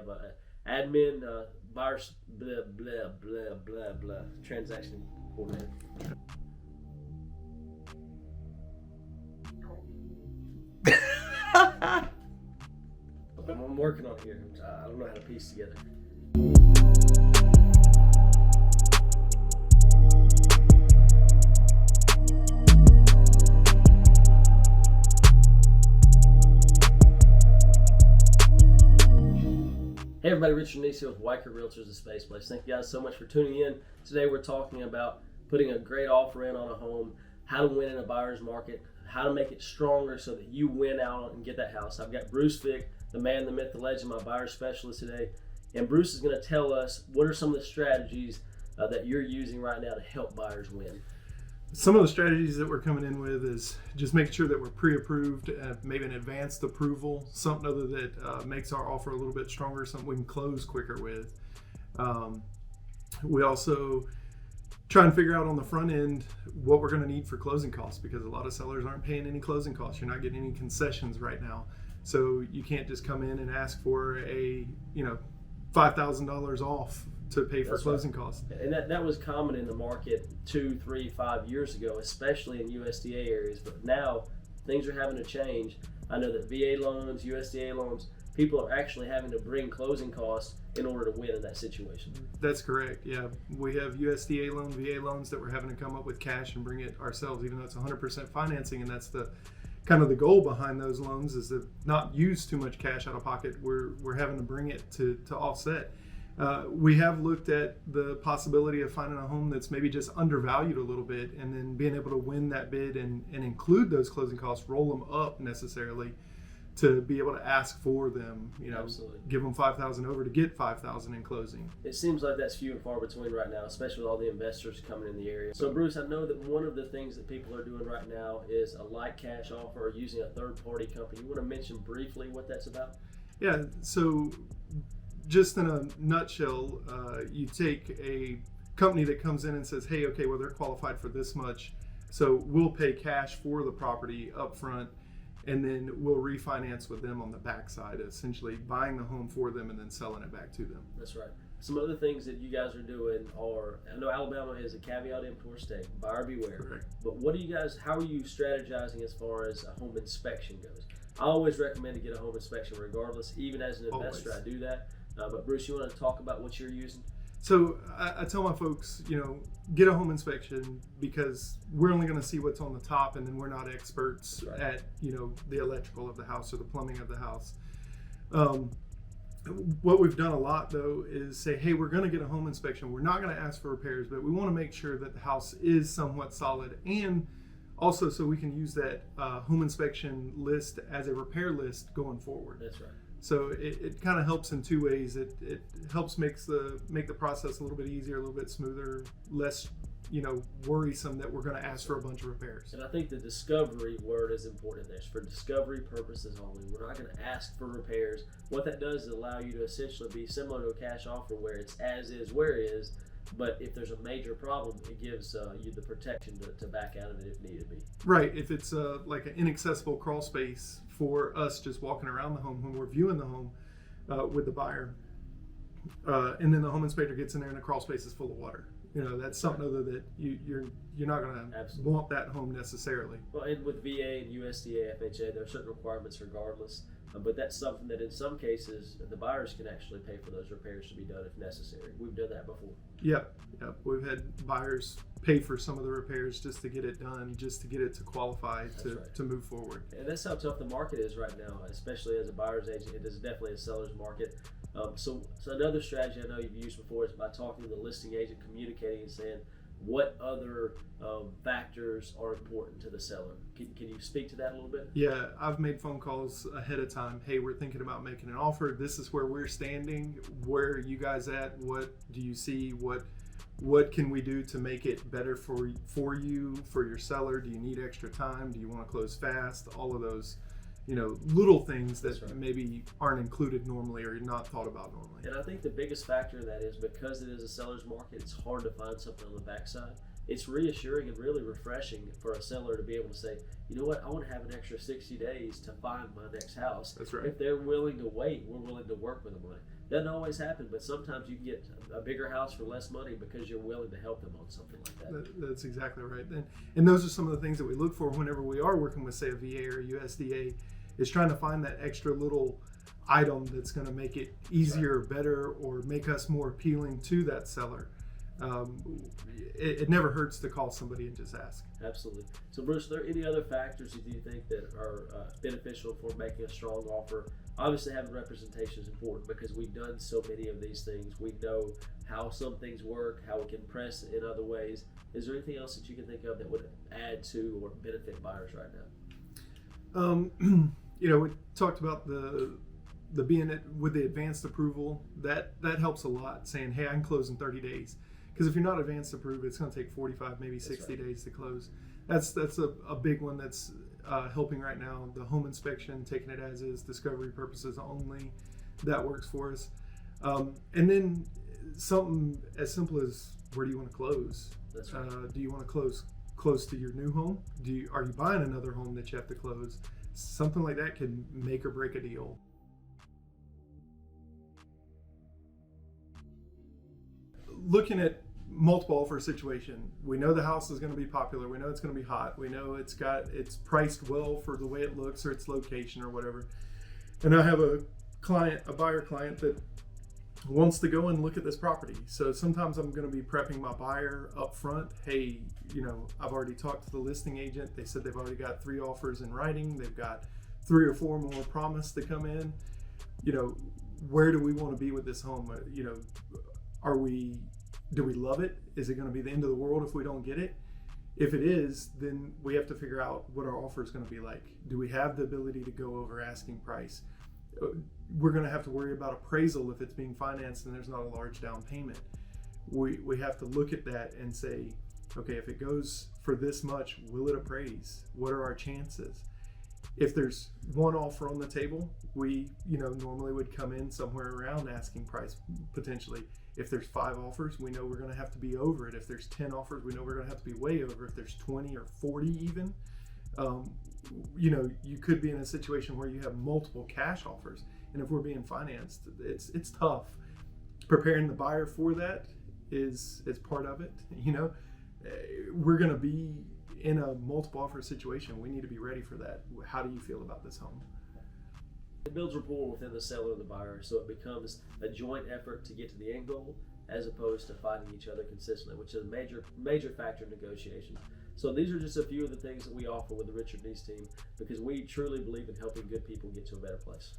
have a admin, buyers, blah, blah, blah, blah, blah, transaction coordinator. I'm working on it here. I don't know how to piece together. Hey everybody, Richard Neese here with Weicker Realtors and Space Place. Thank you guys so much for tuning in. Today we're talking about putting a great offer in on a home, how to win in a buyer's market, how to make it stronger so that you win out and get that house. I've got Bruce Vick, the man, the myth, the legend, my buyer specialist today. And Bruce is going to tell us what are some of the strategies that you're using right now to help buyers win. Some of the strategies that we're coming in with is just making sure that we're pre-approved, maybe an advanced approval, something other that makes our offer a little bit stronger, something we can close quicker with. We also try and figure out on the front end what we're going to need for closing costs, because a lot of sellers aren't paying any closing costs. You're not getting any concessions right now. So you can't just come in and ask for a, $5,000 off to pay for closing costs. And that was common in the market 2, 3, 5 years ago, especially in USDA areas. But now things are having to change. I know that VA loans, USDA loans, people are actually having to bring closing costs in order to win in that situation. That's correct. Yeah, we have USDA loan, VA loans that we're having to come up with cash and bring it ourselves, even though it's 100% financing, and that's the kind of the goal behind those loans, is to not use too much cash out of pocket. We're having to bring it to offset. We have looked at the possibility of finding a home that's maybe just undervalued a little bit, and then being able to win that bid and include those closing costs, roll them up necessarily to be able to ask for them, Absolutely. Give them $5,000 over to get $5,000 in closing. It seems like that's few and far between right now, especially with all the investors coming in the area. So Bruce, I know that one of the things that people are doing right now is a light cash offer or using a third-party company. You want to mention briefly what that's about? Yeah, so just in a nutshell, you take a company that comes in and says, hey, okay, well, they're qualified for this much, so we'll pay cash for the property up front, and then we'll refinance with them on the backside, essentially buying the home for them and then selling it back to them. That's right. Some other things that you guys are doing are, I know Alabama is a caveat emptor state, buyer beware. Correct. But how are you strategizing as far as a home inspection goes? I always recommend to get a home inspection regardless, even as an investor. Always. I do that. But Bruce, you want to talk about what you're using? So I tell my folks, get a home inspection, because we're only going to see what's on the top, and then we're not experts at, the electrical of the house or the plumbing of the house. What we've done a lot, though, is say, hey, we're going to get a home inspection. We're not going to ask for repairs, but we want to make sure that the house is somewhat solid, and also so we can use that home inspection list as a repair list going forward. That's right. So it kind of helps in two ways. It helps make the process a little bit easier, a little bit smoother, less worrisome that we're going to ask for a bunch of repairs. And I think the discovery word is important there. It's for discovery purposes only. We're not going to ask for repairs. What that does is allow you to essentially be similar to a cash offer, where it's as is, where is. But if there's a major problem, it gives you the protection to back out of it if needed be. Right. If it's like an inaccessible crawl space for us just walking around the home when we're viewing the home with the buyer, and then the home inspector gets in there and the crawl space is full of water. That's something other that you're not going to want that home necessarily. Well, and with VA and USDA, FHA, there are certain requirements regardless. But that's something that in some cases the buyers can actually pay for those repairs to be done if necessary. We've done that before. Yep. We've had buyers pay for some of the repairs just to get it done, just to get it to qualify to move forward. And that's how tough the market is right now, especially as a buyer's agent. It is definitely a seller's market. So another strategy I know you've used before is by talking to the listing agent, communicating and saying what other factors are important to the seller. Can you speak to that a little bit? Yeah, I've made phone calls ahead of time. Hey, we're thinking about making an offer. This is where we're standing. Where are you guys at? What do you see? What can we do to make it better for you, for your seller? Do you need extra time? Do you want to close fast? All of those little things that maybe aren't included normally or not thought about normally. And I think the biggest factor in that is because it is a seller's market, it's hard to find something on the backside. it's reassuring and really refreshing for a seller to be able to say, you know what, I want to have an extra 60 days to find my next house. That's right. If they're willing to wait, we're willing to work with them on it. Doesn't always happen, but sometimes you can get a bigger house for less money because you're willing to help them on something like that. That's exactly right. And those are some of the things that we look for whenever we are working with, say, a VA or a USDA, is trying to find that extra little item that's going to make it easier, or better, or make us more appealing to that seller. It never hurts to call somebody and just ask. Absolutely. So Bruce, are there any other factors that you think that are beneficial for making a strong offer? Obviously having representation is important because we've done so many of these things. We know how some things work, how we can press in other ways. Is there anything else that you can think of that would add to or benefit buyers right now? We talked about the being it with the advanced approval. That helps a lot, saying, hey, I can close in 30 days. Because if you're not advanced approved, it's going to take 45, maybe 60 days to close. That's a big one that's helping right now. The home inspection, taking it as is, discovery purposes only, that works for us. And then something as simple as, where do you want to close? That's right. Do you want to close to your new home? Are you buying another home that you have to close? Something like that can make or break a deal. Looking at multiple offer situation, we know the house is going to be popular. We know it's going to be hot. We know it's priced well for the way it looks or its location or whatever. And I have a buyer client that wants to go and look at this property. So sometimes I'm going to be prepping my buyer up front. Hey, I've already talked to the listing agent. They said they've already got 3 offers in writing. They've got 3 or 4 more promised to come in. Where do we want to be with this home? Do we love it? Is it going to be the end of the world if we don't get it? If it is, then we have to figure out what our offer is going to be like. Do we have the ability to go over asking price? We're going to have to worry about appraisal if it's being financed and there's not a large down payment. We have to look at that and say, okay, if it goes for this much, will it appraise? What are our chances? If there's one offer on the table, we normally would come in somewhere around asking price potentially. If there's 5 offers, we know we're going to have to be over it. If there's 10 offers, we know we're going to have to be way over. If there's 20 or 40 even, you could be in a situation where you have multiple cash offers. And if we're being financed, it's tough. Preparing the buyer for that is part of it. We're going to be in a multiple offer situation. We need to be ready for that. How do you feel about this home? It builds rapport within the seller and the buyer, so it becomes a joint effort to get to the end goal as opposed to fighting each other consistently, which is a major factor in negotiations. So these are just a few of the things that we offer with the Richard Neese team because we truly believe in helping good people get to a better place.